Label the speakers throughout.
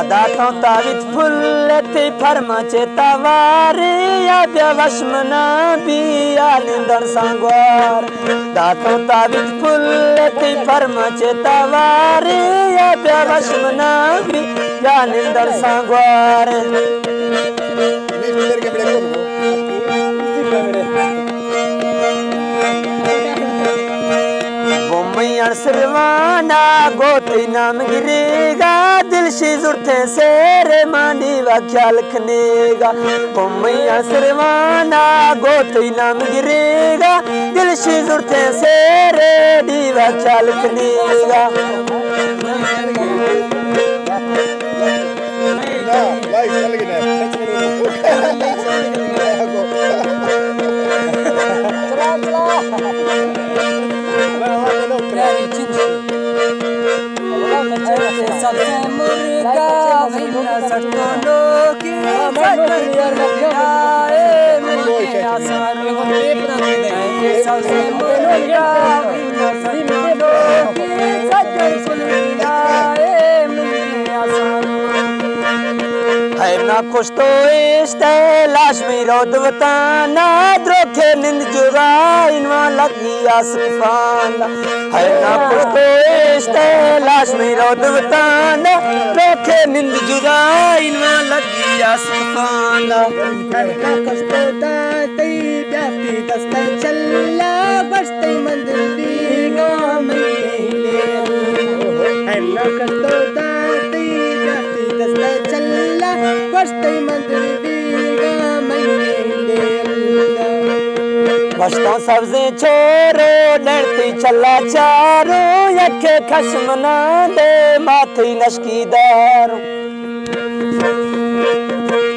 Speaker 1: दातों तावित फुल थी फरमाचे तवारे या व्यवश मना बिया निंदर सांगवार दातों तावित फुल थी फरमाचे तवारे या व्यवश मना बिया निंदर सांगवार सरवाना गोती नाम गिरेगा दिल से जुड़ते सेरे मानी व ख्याल खनेगा मैया सरवाना गोती नाम गिरेगा दिल से जुड़ते सेरे दीवा ख्याल खनेगा सबसे मुर्गा भैया सटोलो की सबसे मुर्गा भैया सटोलो है ना खुश तो इश्ते लाश में रोदवताना द्रोखे निंद जुरा इनवा लगी आसफाना है ना खुश तो इश्ते लाश में रोदवताना द्रोखे निंद जुरा इनवा लगी आसफाना करना खुश तो दाती ब्याती दस्ते चल्ला बस्ते मंदिर दीगा में है ना खुश तो दाती ब्याती दस्ते चल्ला बस्ते मंदिर दीगा बस्ता सब्जी छोरो डरती चला चारो यखे खशमना दे माथी नशकीदार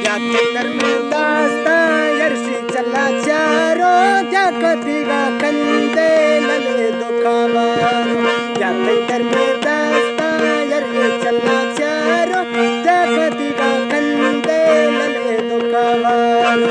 Speaker 1: याते नर्मदास्ता यर्शी चला चारो जाकतीगा कंदे लले दुखावार याते नर्मदास्ता यर्शी चला चारो जाकतीगा कंदे लले दुखावार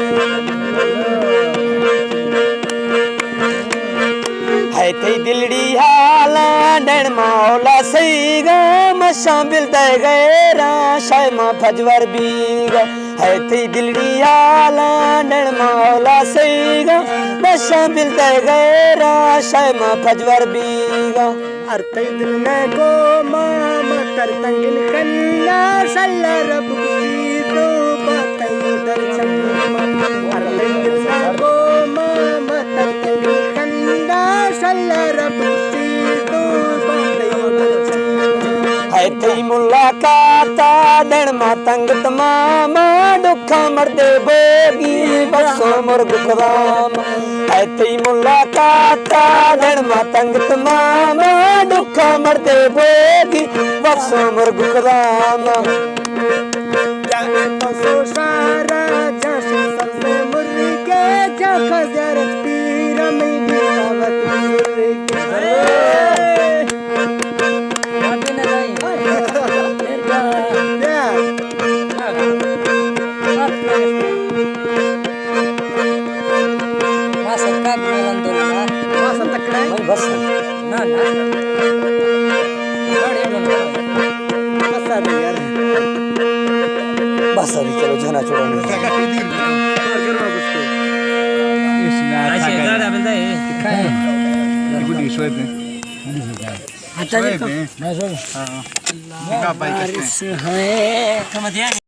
Speaker 1: है दिलड़ी हाला डण मौला सईगा मशामिल दे गैरा शायमा फजवर बीगा है थी दिलड़ी हाला डण मौला सईगा मशामिल दे गैरा शायमा फजवर बीगा अर्थे दिल ने को मामा कर तंगिल कन्ना सल्ला रब की तो बातें दर्शन अर्थे दिल ने को मामा कर तंगिल कन्ना सल्ला रब की तो बातें दर्शन है थी मुलाकात डण मातंग तमामा दुखा मरदे बोगी बसो मुर्ग खुदाम है थी मुलाकात डण मातंग तमामा दुखा मरदे बोगी बसो मुर्ग खुदाम जाने तो सोशारा जाशे सबसे मुर्गे जाखा ज़रत पीरा में बिलावत मुर्गे बस ना ना बस अभी चलो जना छोड़ो इसमें